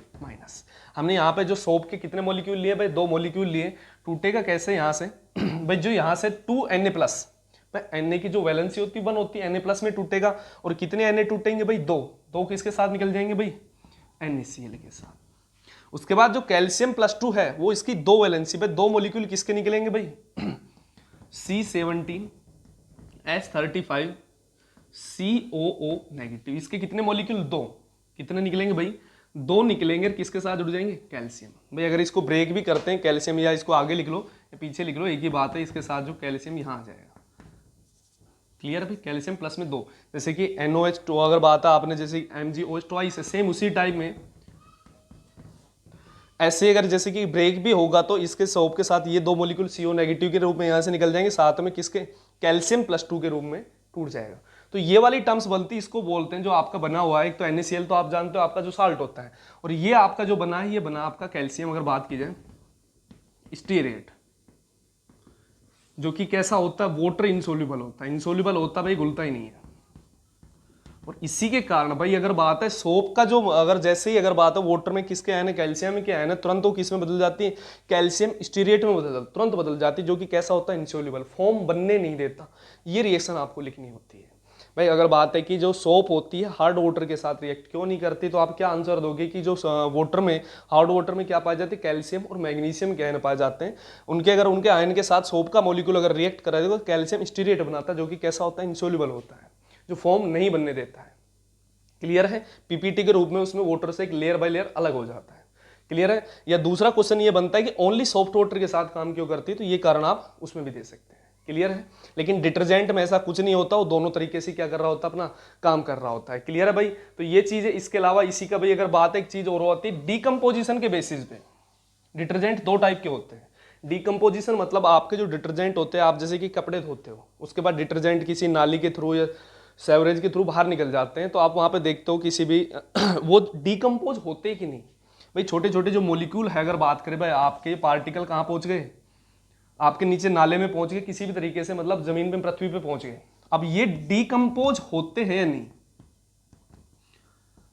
हमने यहाँ पे जो सोप के कितने मॉलिक्यूल लिए भाई, 2 मॉलिक्यूल लिए, टूटेगा कैसे यहाँ से भाई, जो यहाँ से 2Na+, Na की जो वैलेंसी होती है 1 होती है, Na+ में टूटेगा। और कितने Na टूटेंगे भाई, 2 किसके साथ निकल जाएंगे भाई, NaCl के साथ। उसके बाद जो कैल्शियम +2 है वो इसकी 2 वैलेंसी पे 2 मॉलिक्यूल किसके निकलेंगे भाई, C17H35COO-। इसके कितने मॉलिक्यूल, 2, कितने निकलेंगे भाई, 2 निकलेंगे। किसके साथ जुड़ जाएंगे, कैल्शियम। भाई अगर इसको ब्रेक भी करते हैं कैल्शियम, या इसको आगे लिख लो या पीछे लिख लो, एक ही बात है, इसके साथ जो कैल्शियम यहाँ आ जाएगा। क्लियर है भाई, कैल्शियम प्लस में 2, जैसे कि NOH2 अगर बात है आपने जैसे MgOH ट्वाइस है, सेम उसी टाइप में ऐसे अगर जैसे कि ब्रेक भी होगा तो इसके सोप के साथ ये 2 मॉलिक्यूल CO नेगेटिव के रूप में यहाँ से निकल जाएंगे, साथ में किसके कैल्शियम प्लस 2 के रूप में टूट जाएगा। तो ये वाली टर्म्स बनती, इसको बोलते हैं जो आपका बना हुआ है, एक तो NaCl तो आप जानते हो आपका जो साल्ट होता है, और ये आपका जो बना है ये बना आपका कैल्शियम। अगर बात की जाए स्टीरेट, जो कि कैसा होता है, वाटर इनसोल्यूबल होता है, इनसोल्यूबल होता है भाई, घुलता ही नहीं है। और इसी के कारण भाई अगर बात है सोप का जो, अगर जैसे ही अगर बात है वाटर में किसके आयन है, कैल्शियम के आयन है, तुरंत वो किस में बदल जाती है, कैल्शियम स्टीरेट में बदल जाती, तुरंत बदल जाती है, जो कि कैसा होता है, इनसोल्यूबल, फॉर्म बनने नहीं देता। ये रिएक्शन आपको लिखनी होती है भाई। अगर बात है कि जो सोप होती है हार्ड वाटर के साथ रिएक्ट क्यों नहीं करती, तो आप क्या आंसर दोगे कि जो वाटर में, हार्ड वाटर में क्या पाए जाते हैं, कैल्शियम और मैग्नीशियम के आयन पाए जाते हैं। उनके अगर उनके आयन के साथ सोप का मॉलिक्यूल अगर रिएक्ट करा तो कैल्शियम स्टीरेट बनाता है, जो कि कैसा होता है, इनसोल्यूबल होता है, जो फॉर्म नहीं बनने देता है। क्लियर है, पीपीटी के रूप में उसमें वाटर से एक लेयर बाय लेयर अलग हो जाता है। क्लियर है। या दूसरा क्वेश्चन ये बनता है कि ओनली सॉफ्ट वाटर के साथ काम क्यों करती है, तो ये कारण आप उसमें भी दे सकते हैं। क्लियर है। लेकिन डिटर्जेंट में ऐसा कुछ नहीं होता, वो दोनों तरीके से क्या कर रहा होता है, अपना काम कर रहा होता है। क्लियर है भाई। तो ये चीज है। इसके अलावा इसी का भाई अगर बात है, एक चीज और होती है डीकम्पोजिशन के बेसिस पे। डिटर्जेंट दो टाइप के होते हैं। डीकम्पोजिशन मतलब आपके जो डिटर्जेंट होते हैं, आप जैसे कि कपड़े धोते हो, उसके बाद डिटर्जेंट किसी नाली के थ्रू या सेवरेज के थ्रू बाहर निकल जाते हैं, तो आप वहां पे देखते हो किसी भी वो डीकम्पोज होते कि नहीं भाई। छोटे छोटे जो मोलिक्यूल है, अगर बात करें भाई, आपके पार्टिकल कहाँ पहुंच गए, आपके नीचे नाले में पहुंच गए, किसी भी तरीके से मतलब जमीन पे, पृथ्वी पे पहुंच गए। अब ये डीकम्पोज होते हैं या नहीं,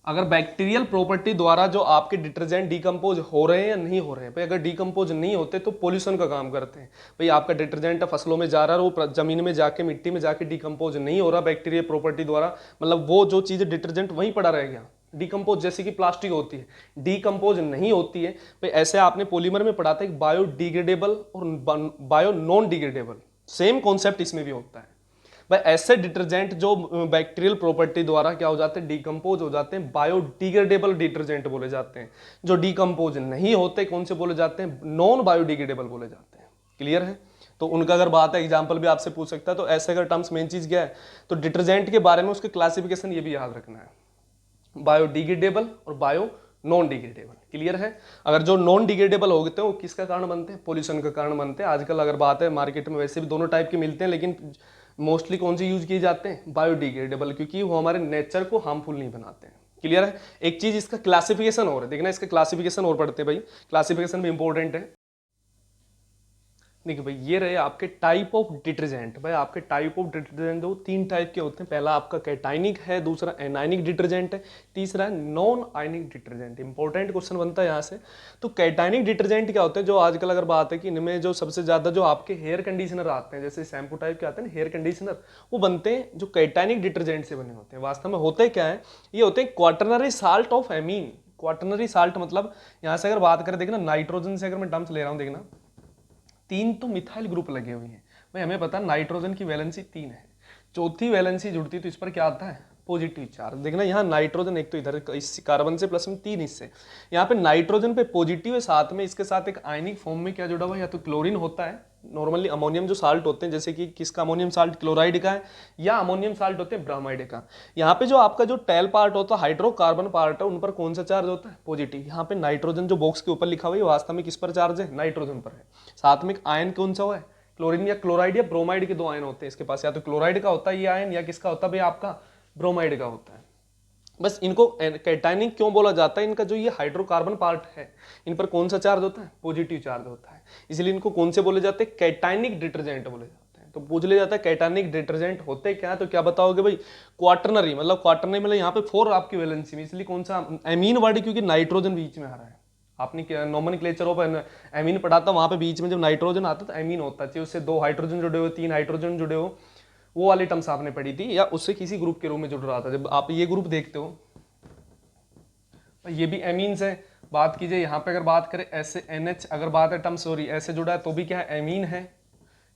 अगर बैक्टीरियल प्रॉपर्टी द्वारा जो आपके डिटर्जेंट डीकम्पोज हो रहे हैं या नहीं हो रहे हैं भाई। अगर डीकम्पोज नहीं होते तो पोल्यूशन का काम करते हैं भाई। आपका डिटर्जेंट फसलों में जा रहा है, वो जमीन में जाके, मिट्टी में जाके डीकम्पोज नहीं हो रहा बैक्टीरियल प्रॉपर्टी द्वारा, मतलब वो जो चीज डिटर्जेंट वहीं पड़ा रह गया डीकम्पोज। जैसे कि प्लास्टिक होती है, डीकम्पोज नहीं होती है भाई। ऐसे आपने पॉलीमर में पढ़ा था, एक बायोडिग्रेडेबल और bio non degradable, same concept इसमें भी होता है भाई। ऐसे डिटर्जेंट जो बैक्टीरियल प्रॉपर्टी द्वारा क्या हो जाते हैं, डीकम्पोज हो जाते हैं, बायोडिग्रेडेबल डिटर्जेंट बोले जाते हैं। जो डीकम्पोज नहीं होते, कौन से बोले जाते हैं, नॉन बायोडिग्रेडेबल बोले जाते हैं। क्लियर है। तो उनका अगर बात है, एग्जांपल भी आपसे पूछ सकता है। तो ऐसे अगर टर्म्स, मेन चीज क्या है, तो डिटर्जेंट के बारे में उसके क्लासिफिकेशन ये भी याद रखना है, बायोडिग्रेडेबल और बायो नॉन डिग्रेडेबल। क्लियर है। अगर जो नॉन डिग्रेडेबल होते हैं वो किसका कारण बनते हैं, पोल्यूशन का कारण बनते हैं। आजकल अगर बात है, मार्केट में वैसे भी दोनों टाइप के मिलते हैं, लेकिन मोस्टली कौन से यूज किए जाते हैं, बायोडिग्रेडेबल, क्योंकि वो हमारे नेचर को हार्मफुल नहीं बनाते हैं। क्लियर है। एक चीज इसका क्लासिफिकेशन और है, देखना इसका क्लासिफिकेशन और पढ़ते हैं भाई, क्लासिफिकेशन भी इंपॉर्टेंट है। देखिए भाई, ये रहे आपके टाइप ऑफ डिटर्जेंट। भाई आपके टाइप ऑफ डिटर्जेंट वो तीन टाइप के होते हैं। पहला आपका कैटाइनिक है, दूसरा एनाइनिक डिटर्जेंट है, तीसरा है non ionic detergent. Important question बनता है यहाँ से। तो कैटाइनिक डिटर्जेंट क्या होते हैं, जो आजकल अगर बात है कि इनमें जो सबसे ज्यादा जो आपके हेयर कंडीशनर आते हैं, जैसे शैम्पू टाइप के आते हैं ना हेयर कंडीशनर, वो बनते हैं जो कैटाइनिक डिटर्जेंट से बने होते हैं। वास्तव में होते क्या है, ये होते हैं quaternary salt of amine. Quaternary salt मतलब यहाँ से अगर बात करें, देखना नाइट्रोजन से अगर मैं टर्म्स ले रहा हूँ, देखना तीन तो मिथाइल ग्रुप लगे हुए हैं भाई। हमें पता है नाइट्रोजन की वैलेंसी 3 है, चौथी वैलेंसी जुड़ती तो इस पर क्या आता है, पॉजिटिव चार्ज। देखना यहाँ नाइट्रोजन एक तो इधर इस कार्बन से प्लस में 3 हिस्से, यहाँ पे नाइट्रोजन पे पॉजिटिव है, साथ में इसके साथ एक आयनिक फॉर्म में क्या जुड़ा हुआ है, या तो क्लोरीन होता है, नॉर्मली अमोनियम जो साल्ट होते हैं, जैसे कि किसका अमोनियम साल्ट क्लोराइड का है, या अमोनियम साल्ट होते हैं ब्रोमाइड का। यहाँ पे जो आपका जो टेल पार्ट होता है, हाइड्रोकार्बन पार्ट है, उन पर कौन सा चार्ज होता है, पॉजिटिव। यहाँ पे नाइट्रोजन जो बॉक्स के ऊपर लिखा हुआ है वास्तव में किस पर चार्ज है, नाइट्रोजन पर है। साथ में एक आयन कौन सा हुआ है, क्लोरीन या क्लोराइड या ब्रोमाइड के दो आयन होते हैं इसके पास, या तो क्लोराइड का होता है ये आयन, या किसका होता है भाई आपका ब्रोमाइड का होता है। बस इनको कैटाइनिक क्यों बोला जाता है, इनका जो ये हाइड्रोकार्बन पार्ट है, इन पर कौन सा चार्ज होता है, पॉजिटिव चार्ज होता है, इसलिए इनको कौन से बोले जाते हैं, कैटाइनिक डिटर्जेंट बोले जाते हैं। तो पूछ लिया जाता है कैटाइनिक डिटर्जेंट होते क्या है, तो क्या बताओगे भाई, क्वाटरनरी, मतलब क्वाटरनरी मतलब यहाँ पे 4 आपकी वैलेंसी में, इसलिए कौन सा एमीन वर्ड, क्योंकि नाइट्रोजन बीच में आ रहा है। आपने नोमेनक्लेचर ऑफ एमीन पढ़ा था, वहां पे बीच में जब नाइट्रोजन आता तो एमीन होता है, उससे 2 हाइड्रोजन जुड़े हो, 3 हाइड्रोजन जुड़े हो, वो वाली टर्म्स आपने पढ़ी थी, या उससे किसी ग्रुप के रूप में जुड़ रहा था। जब आप ये ग्रुप देखते हो, ये भी एमीन्स है। बात कीजिए यहाँ पे अगर बात करें ऐसे NH, अगर बात है टर्म, सॉरी ऐसे जुड़ा है तो भी क्या है, एमीन है,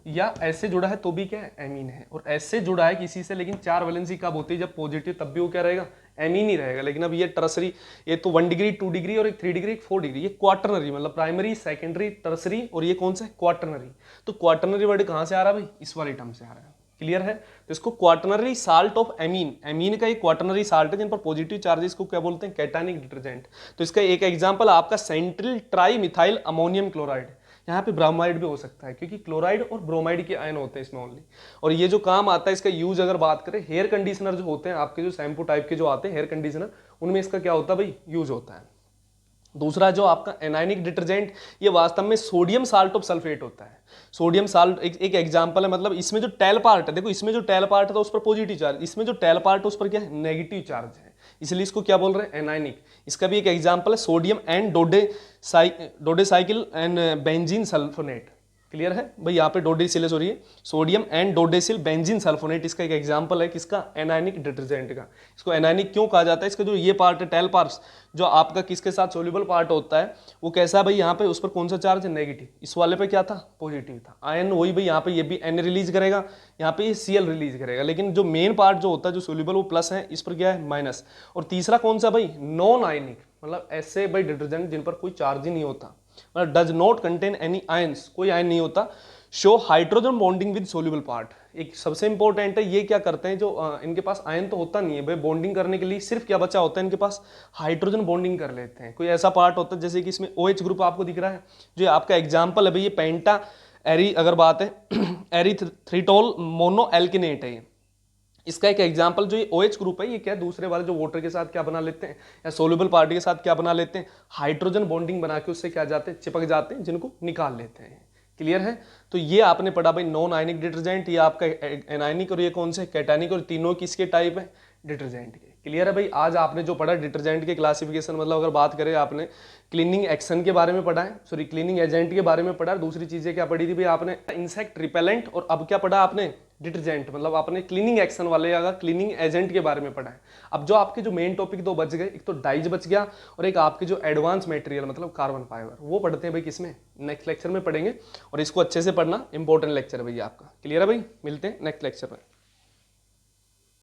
या ऐसे जुड़ा है तो भी क्या है, एमीन है। और ऐसे जुड़ा है किसी से, लेकिन 4 वैलेंसी कब होती है, जब पॉजिटिव, तब भी वो क्या रहेगा, एमीन ही रहेगा। लेकिन अब ये टर्सरी, ये तो 1 डिग्री, 2 डिग्री और एक 3 डिग्री, एक 4 डिग्री, ये क्वाटरनरी मतलब प्राइमरी, सेकेंडरी, टर्सरी, और ये कौन सा है, क्वाटरनरी। तो क्वाटरनरी वर्ड कहाँ से आ रहा है भाई, इस वाली टर्म से आ रहा है। क्लियर है। तो इसको quaternary salt of amine, amine का एक क्वाटरनरी साल्ट है जिन पर पॉजिटिव चार्जेस को क्या बोलते हैं, कैटानिक डिटर्जेंट। तो इसका एक एग्जांपल आपका central tri methyl ammonium chloride, यहाँ पे ब्रोमाइड भी हो सकता है क्योंकि क्लोराइड और ब्रोमाइड के आयन होते हैं इसमें ओनली। और ये जो काम आता है इसका यूज अगर बात करें, हेयर कंडीशनर जो होते हैं आपके, जो शैम्पू टाइप के जो आते हैं हेयर कंडीशनर, उनमें इसका क्या होता है भाई, यूज होता है। दूसरा जो आपका एनायनिक डिटर्जेंट, ये वास्तव में सोडियम साल्ट ऑफ सल्फेट होता है। सोडियम साल्ट एक एग्जांपल है, मतलब इसमें जो टेल पार्ट है, देखो इसमें जो टेल पार्ट है उस पर पॉजिटिव चार्ज, इसमें जो टेल पार्ट है उस पर क्या है, नेगेटिव चार्ज है, इसलिए इसको क्या बोल रहे हैं, एनायनिक। इसका भी एक एग्जांपल है sodium and dodecyl and benzene sulphonate. Clear है भाई, यहाँ पे dodecyl sorry sodium and dodecyl benzene sulphonate, इसका एक एग्जांपल है किसका, एनायनिक डिटर्जेंट का। इसको एनायनिक क्यों कहा जाता है, इसका जो ये पार्ट है टेल पार्ट, जो आपका किसके साथ सोल्यूबल पार्ट होता है, वो कैसा है भाई, यहाँ पे उस पर कौन सा चार्ज है, नेगेटिव, इस वाले पे क्या था, पॉजिटिव था। आयन वही भाई, यहाँ पे ये भी एन रिलीज करेगा, यहाँ पे ये Cl रिलीज करेगा, लेकिन जो मेन पार्ट जो होता है जो सोल्यूबल वो प्लस है, इस पर क्या है, माइनस। और तीसरा कौन सा भाई, नॉन आयनिक, मतलब ऐसे भाई डिटर्जेंट जिन पर कोई चार्ज ही नहीं होता, मतलब does not contain any ions, कोई आयन नहीं होता। Show hydrogen bonding with soluble part, एक सबसे इंपॉर्टेंट है, ये क्या करते हैं, जो इनके पास आयन तो होता नहीं है भाई, बॉन्डिंग करने के लिए सिर्फ क्या बचा होता है इनके पास, हाइड्रोजन बॉन्डिंग कर लेते हैं। कोई ऐसा पार्ट होता है जैसे कि इसमें OH ग्रुप आपको दिख रहा है, जो आपका एग्जाम्पल है भाई, ये पेंटा एरी अगर बात है एरीथ्रिटोल मोनो एल्किनेट है ये, इसका एक एग्जांपल जो ये OH ग्रुप है, ये क्या दूसरे वाले जो वाटर के साथ क्या बना लेते हैं, या सोल्यूबल पार्टी के साथ क्या बना लेते हैं, हाइड्रोजन बॉन्डिंग बना के उससे क्या जाते हैं, चिपक जाते हैं, जिनको निकाल लेते हैं। क्लियर है। तो ये आपने पढ़ा भाई नॉन आयनिक डिटर्जेंट, ये आपका एनायनिक, और ये कौन से, कैटानिक, और तीनों किसके टाइप है, डिटर्जेंट के। क्लियर है भाई। आज आपने जो पढ़ा डिटर्जेंट के क्लासिफिकेशन, मतलब अगर बात करें आपने क्लीनिंग एक्शन के बारे में पढ़ा है, सॉरी क्लीनिंग एजेंट के बारे में पढ़ा है। दूसरी चीजें क्या पढ़ी थी भाई आपने, इंसेक्ट रिपेलेंट, और अब क्या पढ़ा आपने, डिटर्जेंट, मतलब आपने क्लीनिंग एक्शन वाले या क्लीनिंग एजेंट के बारे में पढ़ा है। अब जो आपके जो मेन टॉपिक दो बच गए, एक तो डाइज बच गया, और एक आपके जो एडवांस मटेरियल मतलब कार्बन फाइबर, वो पढ़ते हैं भाई किसमें, नेक्स्ट लेक्चर में पढ़ेंगे, और इसको अच्छे से पढ़ना, इंपॉर्टेंट लेक्चर है भैया आपका। क्लियर है भाई, मिलते हैं नेक्स्ट लेक्चर में।